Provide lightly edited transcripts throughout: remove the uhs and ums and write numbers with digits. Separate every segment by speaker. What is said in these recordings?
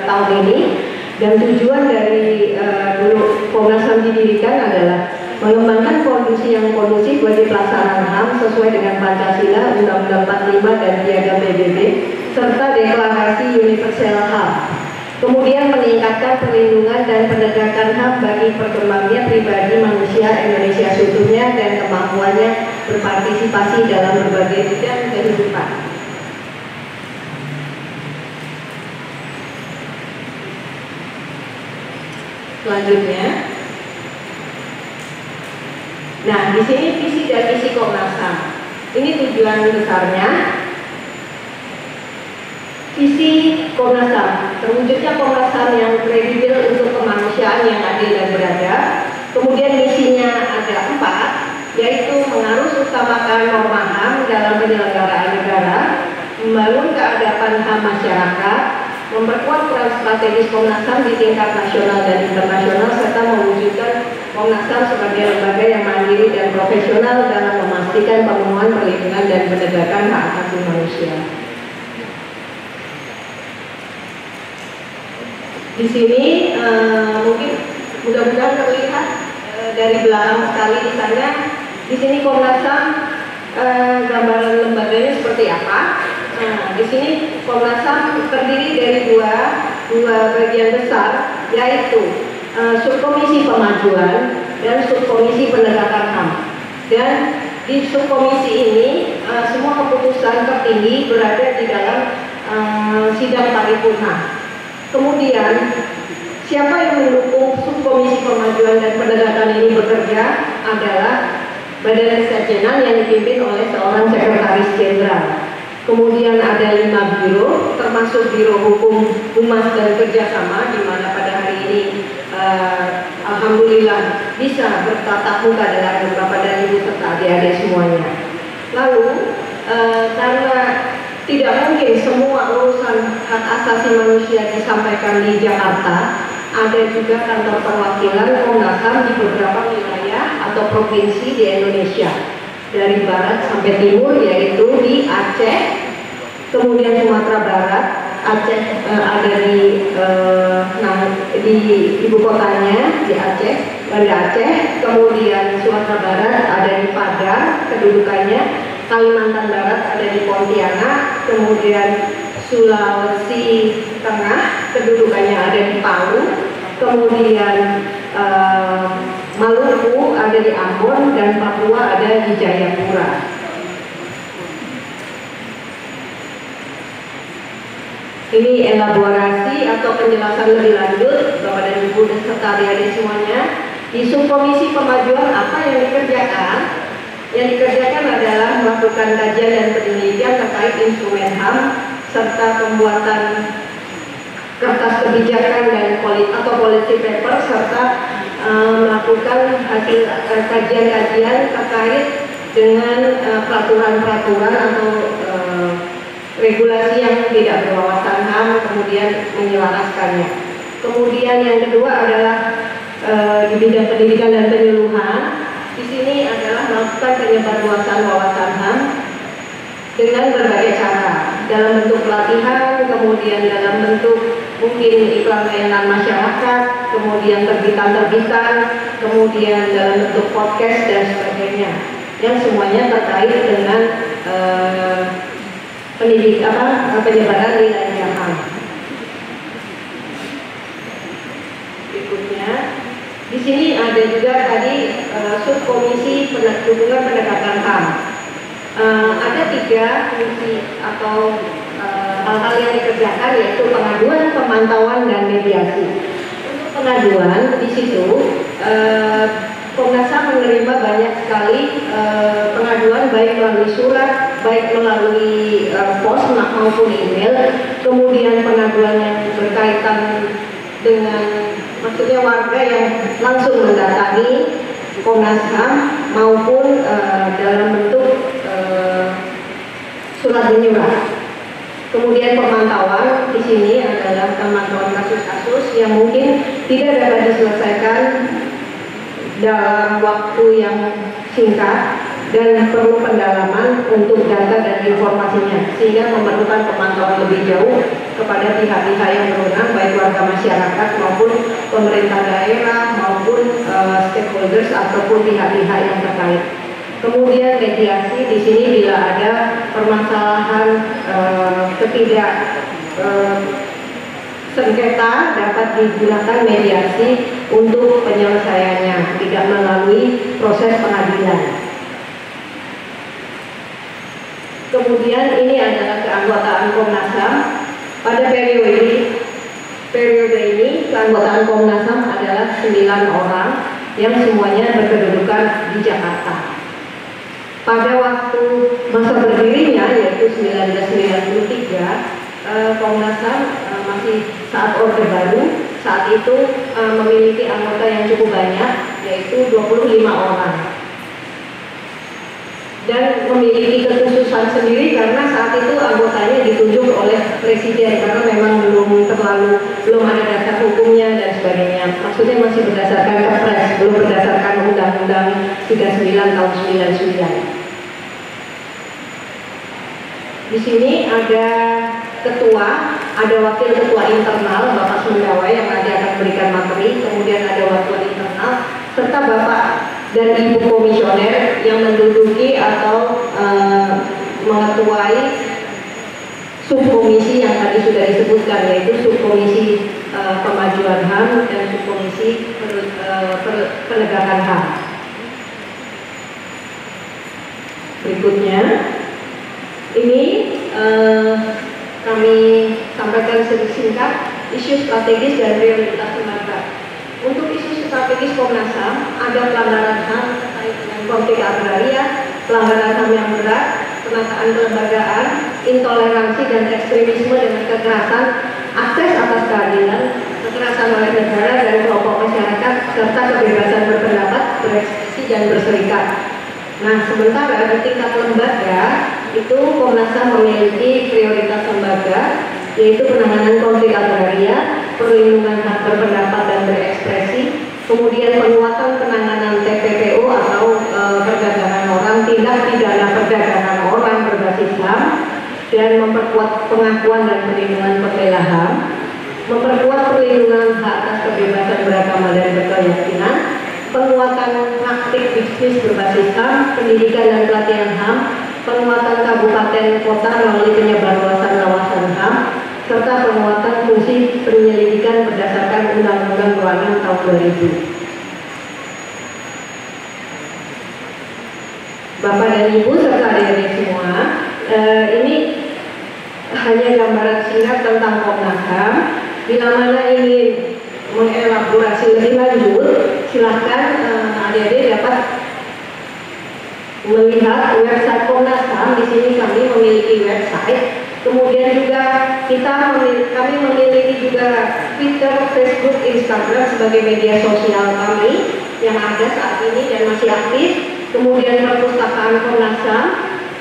Speaker 1: tahun ini. Dan tujuan dari dulu Komnas HAM didirikan adalah mengembangkan kondisi yang kondusif bagi pelaksanaan HAM sesuai dengan Pancasila, Undang-Undang 45 dan Piagam PBB, serta Deklarasi Universal HAM. Kemudian meningkatkan perlindungan dan penegakan HAM bagi perkembangannya pribadi manusia Indonesia seutuhnya dan kemampuannya berpartisipasi dalam berbagai bidang kehidupan. Selanjutnya, nah di sini visi dan misi Komnas HAM. Ini tujuan besarnya. Visi Komnas HAM, terwujudnya Komnas HAM yang kredibel untuk kemanusiaan yang adil dan beradab. Kemudian misinya ada 4, yaitu mengarus utamakan norma HAM dalam penyelenggaraan negara, membangun keadapan HAM masyarakat, memperkuat peran strategis Komnas HAM di tingkat nasional dan internasional, serta mewujudkan Komnas HAM sebagai lembaga yang mandiri dan profesional dalam memastikan pemenuhan perlindungan dan penegakan hak asasi manusia. Di sini mungkin mudah-mudahan terlihat dari belakang sekali di sana. Di sini Komnas HAM gambaran lembaganya seperti apa? Nah, di sini Komnas HAM terdiri dari dua bagian besar, yaitu subkomisi pemajuan dan subkomisi penegakan HAM. Dan di subkomisi ini semua keputusan tertinggi berada di dalam sidang paripurna. Kemudian siapa yang mendukung subkomisi pemajuan dan penegakan ini bekerja adalah Badan Kesekjenan yang dipimpin oleh seorang sekretaris jenderal. Kemudian ada 5 biro, termasuk Biro Hukum, Humas dan Kerjasama, di mana pada hari ini alhamdulillah bisa bertatap muka dengan Bapak dan Ibu serta adik-adik semuanya. Lalu karena tidak mungkin semua urusan hak asasi manusia disampaikan di Jakarta, ada juga kantor perwakilan Komnas HAM di beberapa wilayah atau provinsi di Indonesia, dari barat sampai timur, yaitu di Aceh, kemudian Sumatera Barat. Aceh ada di ibu kotanya di Aceh, Banda Aceh, kemudian Sumatera Barat ada di Padang kedudukannya, Kalimantan Barat ada di Pontianak, kemudian Sulawesi Tengah kedudukannya ada di Palu, kemudian Maluku ada di Ambon, dan Papua ada di Jayapura. Ini elaborasi atau penjelasan lebih lanjut Bapak dan Ibu dan serta adik-adik semuanya. Di subkomisi pemajuan apa yang dikerjakan? Yang dikerjakan adalah melakukan kajian dan penelitian terkait instrumen HAM serta pembuatan kertas kebijakan dan atau policy paper, serta melakukan hasil kajian-kajian terkait dengan peraturan-peraturan atau regulasi yang tidak berwawasan HAM, kemudian menyelaraskannya. Kemudian yang kedua adalah di bidang pendidikan dan penyuluhan. Di sini adalah melakukan penyebarluasan wawasan HAM dengan berbagai cara, dalam bentuk pelatihan, kemudian dalam bentuk mungkin iklan layanan masyarakat, kemudian terbitan-terbitan, kemudian dalam bentuk podcast dan sebagainya, yang semuanya terkait dengan penyebaran nilai HAM. Berikutnya, di sini ada juga tadi subkomisi dukungan penegakan HAM. Ada 3 fungsi atau hal-hal yang dikerjakan, yaitu pengaduan, pemantauan, dan mediasi. Untuk pengaduan, di situ Komnas HAM menerima banyak sekali pengaduan, baik melalui surat, baik melalui pos maupun email. Kemudian pengaduan yang berkaitan dengan, maksudnya warga yang langsung mendatangi Komnas HAM maupun dalam bentuk surat menyurat. Kemudian pemantauan di sini adalah pemantauan kasus-kasus yang mungkin tidak dapat diselesaikan dalam waktu yang singkat dan perlu pendalaman untuk data dan informasinya, sehingga memerlukan pemantauan lebih jauh kepada pihak-pihak yang berwenang, baik warga masyarakat maupun pemerintah daerah maupun stakeholders ataupun pihak-pihak yang terkait. Kemudian mediasi di sini bila ada permasalahan sengketa dapat digunakan mediasi untuk penyelesaiannya, tidak melalui proses pengadilan. Kemudian ini adalah keanggotaan Komnas HAM. Pada periode ini keanggotaan Komnas HAM adalah 9 orang yang semuanya berkedudukan di Jakarta. Pada waktu masa berdirinya yaitu 1993, Komnas HAM masih saat Orde Baru, saat itu memiliki anggota yang cukup banyak, yaitu 25 orang. Dan memiliki kekhususan sendiri karena saat itu anggotanya ditunjuk oleh presiden, karena memang belum ada dasar hukumnya dan sebagainya. Maksudnya masih berdasarkan Kepres, belum berdasarkan Undang-Undang 39 tahun 99. Di sini ada ketua, ada wakil ketua internal Bapak Sundawa yang nanti akan memberikan materi, kemudian ada wakil internal serta Bapak dan Ibu komisioner yang menduduki atau mengetuai subkomisi yang tadi sudah disebutkan, yaitu subkomisi pemajuan HAM dan subkomisi penegakan HAM. Berikutnya, ini kami sampaikan singkat isu strategis dan prioritas lembaga. Untuk isu strategis Komnas HAM ada pelanggaran HAM terkait dengan konflik agraria, pelanggaran HAM yang berat, penataan kelembagaan, intoleransi dan ekstremisme dengan kekerasan, akses atas keadilan, kekerasan oleh negara dan kelompok masyarakat, serta kebebasan berpendapat, berekspresi dan berserikat. Nah, sementara di tingkat lembaga itu Komnas HAM memiliki prioritas lembaga, yaitu penanganan konflik agraria, perlindungan hak berpendapat dan berekspresi, kemudian penguatan penanganan TPPO atau perdagangan orang, tindak pidana perdagangan orang berbasis HAM, dan memperkuat pengakuan dan perlindungan pembela HAM, memperkuat perlindungan hak atas kebebasan beragama dan berkeyakinan, penguatan praktik bisnis berbasis HAM, pendidikan dan pelatihan HAM, penguatan kabupaten kota melalui penyebarluasan kawasan HAM, serta penguatan fungsi penyelidikan berdasarkan Undang-Undang 26 tahun 2000. Bapak dan Ibu serta adik-adik semua, ini hanya gambaran singkat tentang Komnas HAM. Bila mana ingin mengelaborasi lebih lanjut, silahkan adik-adik dapat melihat website Komnas HAM. Di sini kami memiliki website. Kemudian juga kami memiliki juga Twitter, Facebook, Instagram sebagai media sosial kami yang ada saat ini dan masih aktif. Kemudian perpustakaan Komnas HAM,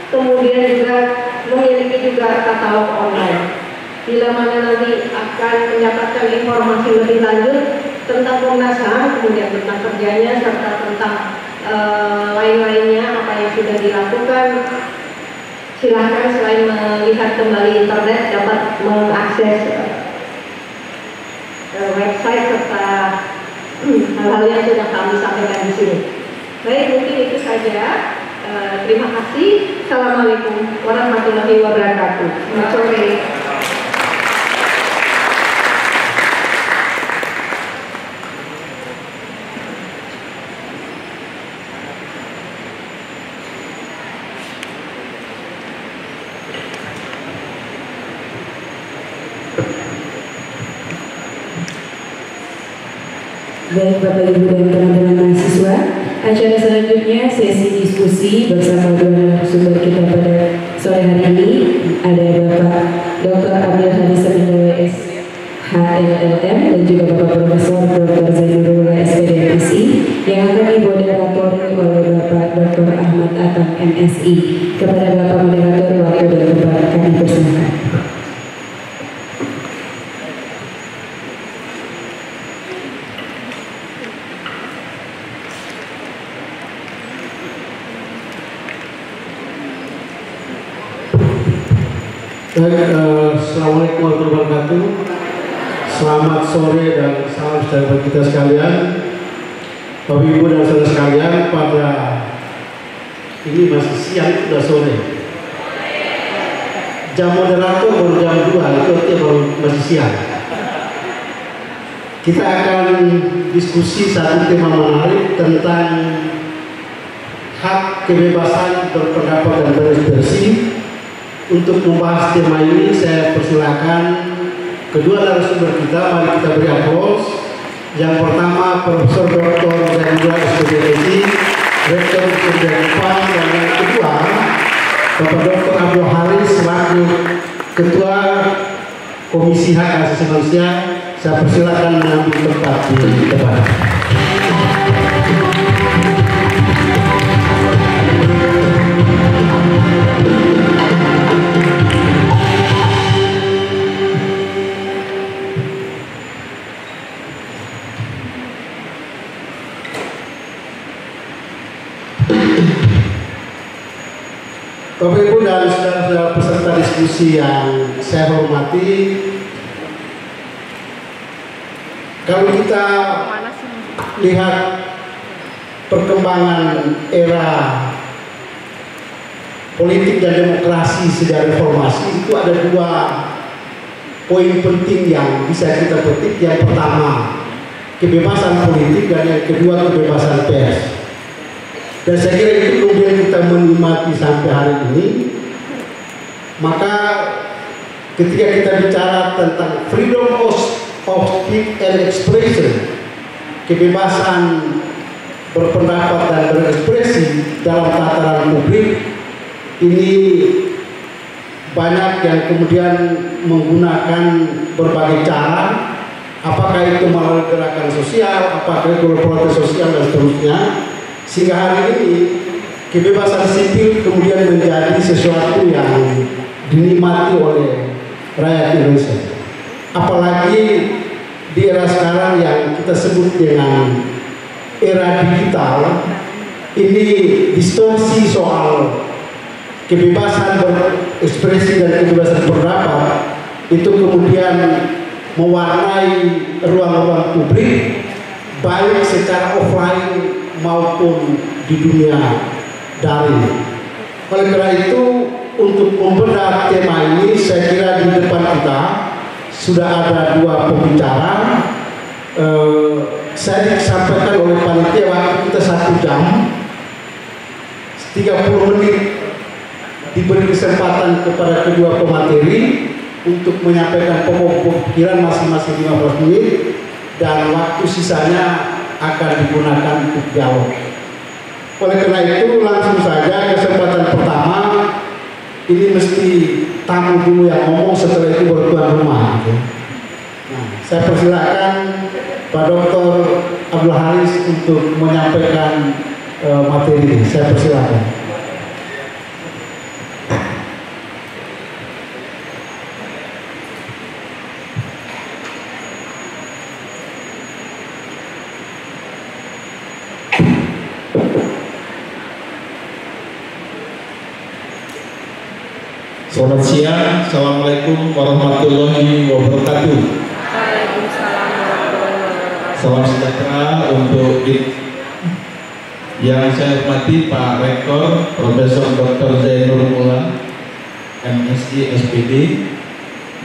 Speaker 1: kemudian juga memiliki juga katalog online. Bila mana nanti akan mendapatkan informasi lebih lanjut tentang Komnas HAM, kemudian tentang kerjanya serta tentang lain-lainnya apa yang sudah dilakukan, silahkan selain melihat kembali internet dapat mengakses website serta hal-hal yang sudah kami sampaikan di sini. Baik, mungkin itu saja. Terima kasih. Assalamualaikum warahmatullahi wabarakatuh. Selamat sore.
Speaker 2: Baik Bapak Ibu dan teman-teman mahasiswa, acara selanjutnya sesi diskusi bersama dua narasumber kita pada sore hari ini. Ada Bapak Dr. Abdul Hadi Semindawe SHLLM dan juga Bapak Profesor Dr. Zainurullah SPD MSI yang akan dimoderatori oleh Bapak Dr. Ahmad Atam MSI. Kepada Bapak Moderator, waktu dan tempat kami persilakan.
Speaker 3: Baik, Assalamualaikum warahmatullahi Selamat sore dan salam sejahtera kita sekalian, Bapak Ibu dan saudara sekalian. Pada ini masih siang, sudah sore. Jam moderator baru jam 2, itu baru masih siang. Kita akan diskusi satu tema menarik tentang hak kebebasan berpendapat dan berekspresi. Untuk membahas tema ini, saya persilakan kedua narasumber kita. Mari kita beri aplaus. Yang pertama, Profesor Dr. Zainul SPDSI, Rektor Universitas UPAN, dan yang kedua, Bapak Dr. Abdul Haris selaku Ketua Komisi Hak Asasi Manusia. Saya persilakan mengambil tempat di depan. Bapak Ibu dan saudara-saudara peserta diskusi yang saya hormati, kalau kita lihat perkembangan era politik dan demokrasi sejak reformasi, itu ada dua poin penting yang bisa kita petik. Yang pertama, kebebasan politik, dan yang kedua, kebebasan pers. Dan saya kira itu kemudian kita menikmati sampai hari ini. Maka ketika kita bicara tentang freedom of speech and expression, kebebasan berpendapat dan berekspresi dalam tataran publik, ini banyak yang kemudian menggunakan berbagai cara, apakah itu melalui gerakan sosial, apakah itu protes sosial dan seterusnya. Sehingga hari ini kebebasan sipil kemudian menjadi sesuatu yang dinikmati oleh rakyat Indonesia. Apalagi di era sekarang yang kita sebut dengan era digital, ini distorsi soal kebebasan berekspresi dan kebebasan berpendapat itu kemudian mewarnai ruang-ruang publik, baik secara offline maupun di dunia daring. Oleh karena itu, untuk membedah tema ini, saya kira di depan kita sudah ada dua pembicara. Saya disampaikan oleh panitia waktu kita 1 jam 30 menit diberi kesempatan kepada kedua pemateri untuk menyampaikan pokok pikiran masing-masing 15 menit, dan waktu sisanya akan digunakan untuk dialog. Oleh karena itu, langsung saja kesempatan pertama ini mesti tamu dulu yang ngomong, setelah itu baru tuan rumah. Nah, saya persilakan Pak Dr. Abdul Haris untuk menyampaikan materi. Saya persilakan.
Speaker 4: Selamat siang, Assalamualaikum warahmatullahi wabarakatuh.
Speaker 1: Waalaikumsalam warahmatullahi wabarakatuh.
Speaker 4: Salam sejahtera untuk yang saya hormati Pak Rektor Profesor Dr. Zainul Mula, MSI SPD.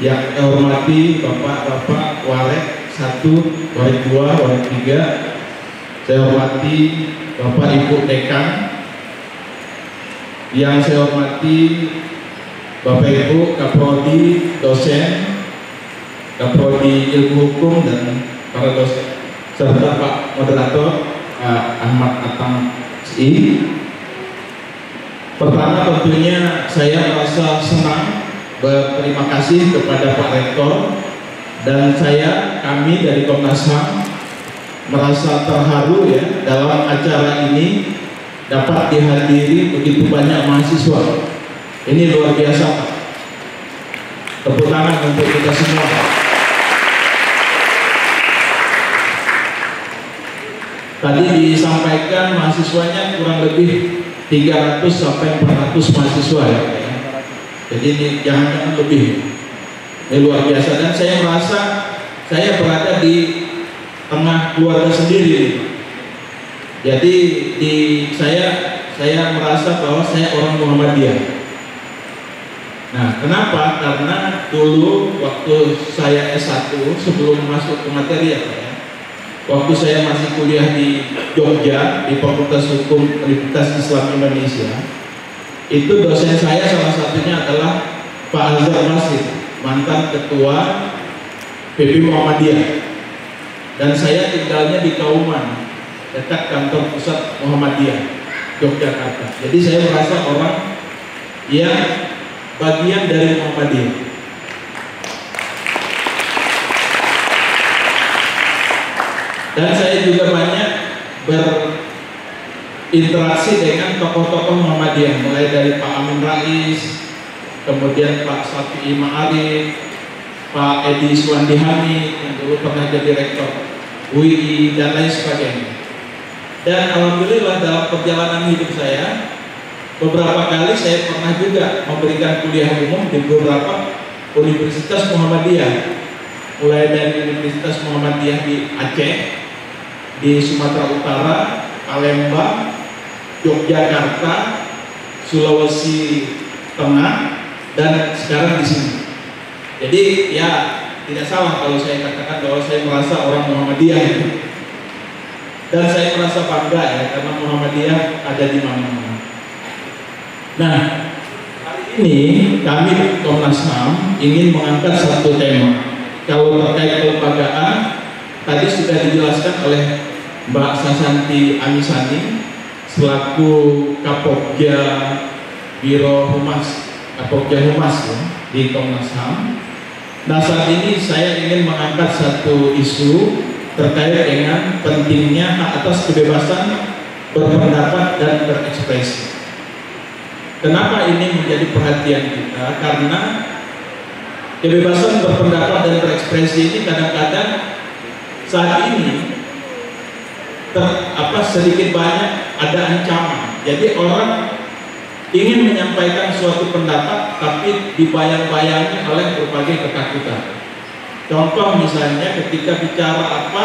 Speaker 4: Yang saya hormati Bapak-Bapak Warek 1, Warek 2, Warek 3. Saya hormati Bapak Ibu Dekan. Yang saya hormati Bapak Ibu Kaprodi, dosen, Kaprodi Ilmu Hukum, dan para dosen, serta Pak Moderator Ahmad Atang SI. Pertama, tentunya saya merasa senang, berterima kasih kepada Pak Rektor, dan kami dari Komnas HAM merasa terharu ya dalam acara ini dapat dihadiri begitu banyak mahasiswa. Ini luar biasa, Pak. Tepuk tangan untuk kita semua. Tadi disampaikan mahasiswanya kurang lebih 300 sampai 400 mahasiswa ya. Jadi ini jangan lebih. Ini luar biasa, dan saya merasa saya berada di tengah keluarga sendiri. Jadi saya merasa bahwa saya orang Muhammadiyah. Nah, kenapa? Karena dulu waktu saya S1 sebelum masuk ke materi ya, waktu saya masih kuliah di Jogja di Fakultas Hukum Universitas Islam Indonesia, itu dosen saya salah satunya adalah Pak Azhar Basit, mantan ketua PP Muhammadiyah. Dan saya tinggalnya di Kauman, dekat kantor pusat Muhammadiyah Yogyakarta. Jadi saya merasa orang yang bagian dari Muhammadiyah. Dan saya juga banyak berinteraksi dengan tokoh-tokoh Muhammadiyah, mulai dari Pak Amin Rais, kemudian Pak Syafi'i Ma'arif, Pak Edi Suwandi Hamid yang dulu pernah jadi rektor UI dan lain sebagainya. Dan alhamdulillah dalam perjalanan hidup saya, beberapa kali saya pernah juga memberikan kuliah umum di beberapa Universitas Muhammadiyah, mulai dari Universitas Muhammadiyah di Aceh, di Sumatera Utara, Palembang, Yogyakarta, Sulawesi Tengah, dan sekarang di sini. Jadi ya tidak salah kalau saya katakan bahwa saya merasa orang Muhammadiyah, dan saya merasa bangga ya karena Muhammadiyah ada di mana-mana. Nah, hari ini kami Komnas HAM ingin mengangkat satu tema. Kalau terkait kelembagaan, tadi sudah dijelaskan oleh Mbak Sasanti Amisani selaku Kapokja Biro Humas, Kapokja Humas ya, di Komnas HAM. Nah, saat ini saya ingin mengangkat satu isu terkait dengan pentingnya hak atas kebebasan berpendapat dan berekspresi. Kenapa ini menjadi perhatian kita? Karena kebebasan berpendapat dan berekspresi ini kadang-kadang saat ini sedikit banyak ada ancaman. Jadi orang ingin menyampaikan suatu pendapat tapi dibayang-bayangi oleh berbagai ketakutan. Contoh misalnya ketika bicara apa,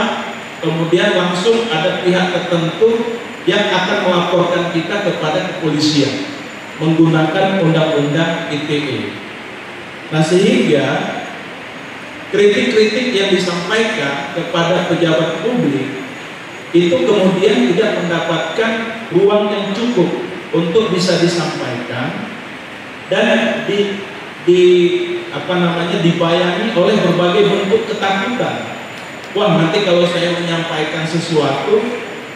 Speaker 4: kemudian langsung ada pihak tertentu yang akan melaporkan kita kepada kepolisian menggunakan undang-undang ITE. Nah, sehingga kritik-kritik yang disampaikan kepada pejabat publik itu kemudian tidak mendapatkan ruang yang cukup untuk bisa disampaikan dan dibayangi oleh berbagai bentuk ketakutan. Wah, nanti kalau saya menyampaikan sesuatu,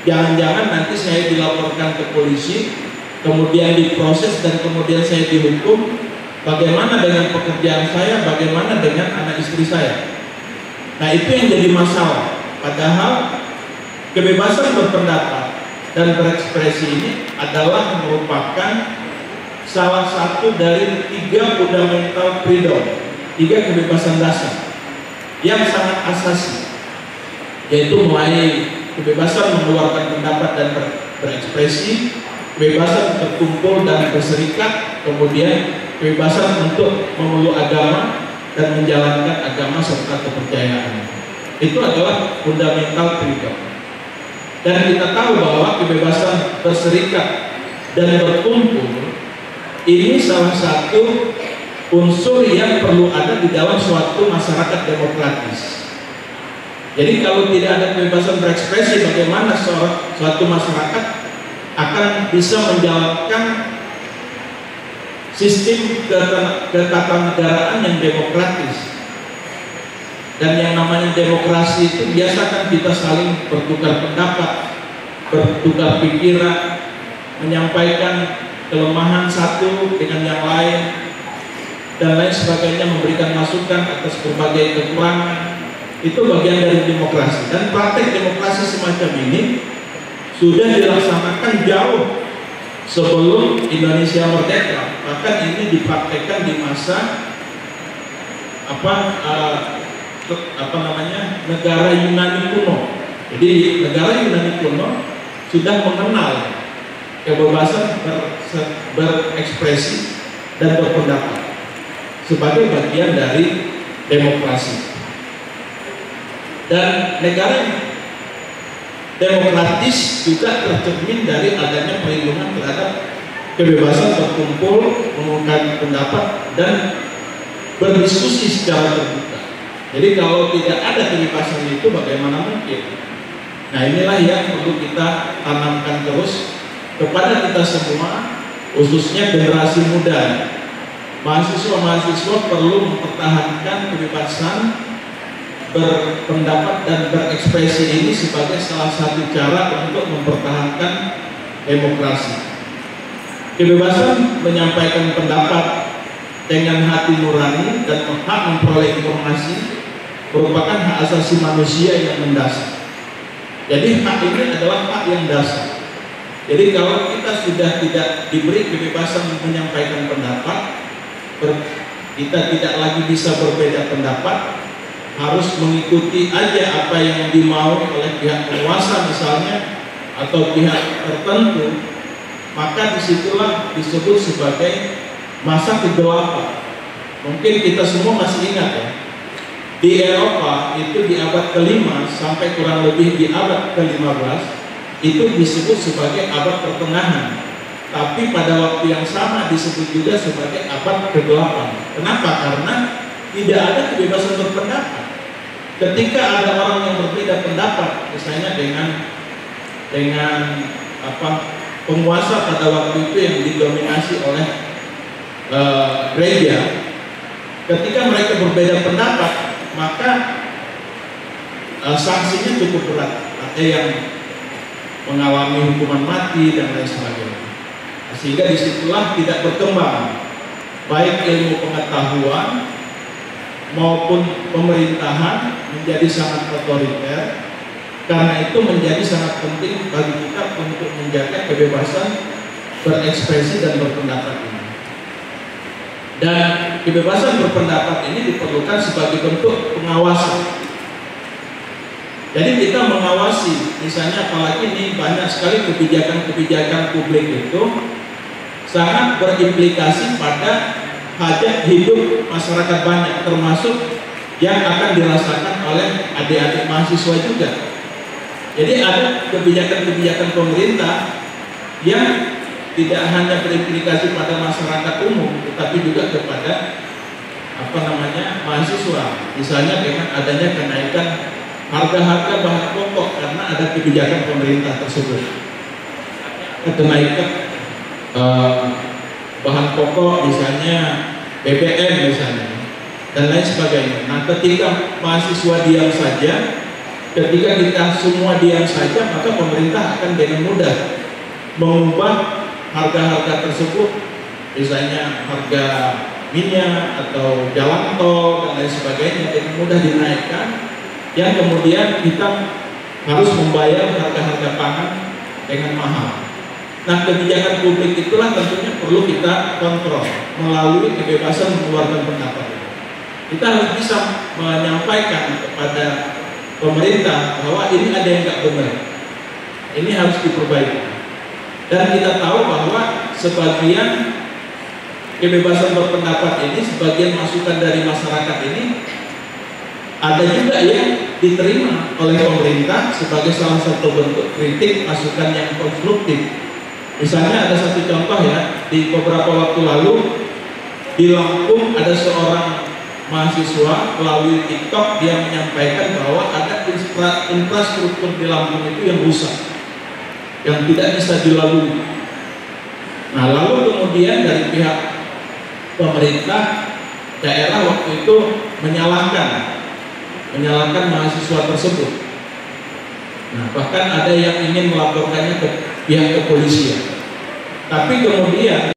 Speaker 4: jangan-jangan nanti saya dilaporkan ke polisi, kemudian diproses dan kemudian saya dihukum. Bagaimana dengan pekerjaan saya? Bagaimana dengan anak istri saya? Nah, itu yang jadi masalah. Padahal kebebasan berpendapat dan berekspresi ini adalah merupakan salah satu dari 3 fundamental freedom, 3 kebebasan dasar yang sangat asasi, yaitu mulai kebebasan mengeluarkan pendapat dan berekspresi, kebebasan berkumpul dan berserikat, kemudian kebebasan untuk memeluk agama dan menjalankan agama serta kepercayaan. Itu adalah fundamental freedom. Dan kita tahu bahwa kebebasan berserikat dan berkumpul ini salah satu unsur yang perlu ada di dalam suatu masyarakat demokratis. Jadi kalau tidak ada kebebasan berekspresi, bagaimana suatu masyarakat akan bisa menjalankan sistem ketatanegaraan yang demokratis? Dan yang namanya demokrasi itu biasakan kita saling bertukar pendapat, bertukar pikiran, menyampaikan kelemahan satu dengan yang lain dan lain sebagainya, memberikan masukan atas berbagai kekurangan. Itu bagian dari demokrasi, dan praktek demokrasi semacam ini sudah dilaksanakan jauh sebelum Indonesia merdeka. Bahkan ini dipraktekkan di masa negara Yunani kuno. Jadi negara Yunani kuno sudah mengenal kebebasan berekspresi dan berpendapat sebagai bagian dari demokrasi. Dan negara yang demokratis juga tercermin dari adanya perlindungan terhadap kebebasan berkumpul, mengungkapkan pendapat, dan berdiskusi secara terbuka. Jadi kalau tidak ada kebebasan itu, bagaimana mungkin? Nah, inilah yang perlu kita tanamkan terus kepada kita semua, khususnya generasi muda. Mahasiswa-mahasiswa perlu mempertahankan kebebasan berpendapat dan berekspresi ini sebagai salah satu cara untuk mempertahankan demokrasi. Kebebasan menyampaikan pendapat dengan hati nurani dan hak memperoleh informasi merupakan hak asasi manusia yang mendasar. Jadi hak ini adalah hak yang dasar. Jadi kalau kita sudah tidak diberi kebebasan menyampaikan pendapat, kita tidak lagi bisa berbeda pendapat, harus mengikuti aja apa yang dimau oleh pihak penguasa misalnya, atau pihak tertentu, maka disitulah disebut sebagai masa kegelapan. Mungkin kita semua masih ingat ya, di Eropa itu di abad ke-5 sampai kurang lebih di abad ke-15 itu disebut sebagai abad pertengahan, tapi pada waktu yang sama disebut juga sebagai abad ke-8. Kenapa? Karena tidak ada kebebasan berpendapat. Ketika ada orang yang berbeda pendapat, misalnya dengan penguasa pada waktu itu yang didominasi oleh gereja, ketika mereka berbeda pendapat, maka sanksinya cukup berat. Ada yang mengalami hukuman mati dan lain sebagainya. Sehingga disitulah tidak berkembang baik ilmu pengetahuan maupun pemerintahan, menjadi sangat otoriter. Karena itu menjadi sangat penting bagi kita untuk menjaga kebebasan berekspresi dan berpendapat ini. Dan kebebasan berpendapat ini diperlukan sebagai bentuk pengawasan. Jadi kita mengawasi, misalnya apalagi ini banyak sekali kebijakan-kebijakan publik itu sangat berimplikasi pada hajat hidup masyarakat banyak, termasuk yang akan dirasakan oleh adik-adik mahasiswa juga. Jadi ada kebijakan-kebijakan pemerintah yang tidak hanya berimplikasi pada masyarakat umum, tetapi juga kepada mahasiswa. Misalnya dengan adanya kenaikan harga-harga bahan pokok karena ada kebijakan pemerintah tersebut. Kenaikan bahan pokok misalnya BBM misalnya dan lain sebagainya. Nah, ketika mahasiswa diam saja, ketika kita semua diam saja, maka pemerintah akan dengan mudah mengubah harga-harga tersebut, misalnya harga minyak atau jalan tol dan lain sebagainya dengan mudah dinaikkan, yang kemudian kita harus membayar harga-harga pangan dengan mahal. Nah, kebijakan publik itulah tentunya perlu kita kontrol melalui kebebasan mengeluarkan pendapat. Kita harus bisa menyampaikan kepada pemerintah bahwa ini ada yang nggak benar, ini harus diperbaiki. Dan kita tahu bahwa sebagian kebebasan berpendapat ini, sebagian masukan dari masyarakat ini ada juga yang diterima oleh pemerintah sebagai salah satu bentuk kritik masukan yang konstruktif. Misalnya ada satu contoh ya, di beberapa waktu lalu di Lampung ada seorang mahasiswa melalui TikTok dia menyampaikan bahwa ada infrastruktur di Lampung itu yang rusak, yang tidak bisa dilalui. Nah, lalu kemudian dari pihak pemerintah daerah waktu itu menyalahkan mahasiswa tersebut. Nah, bahkan ada yang ingin melaporkannya ke pihak kepolisian. Tapi kemudian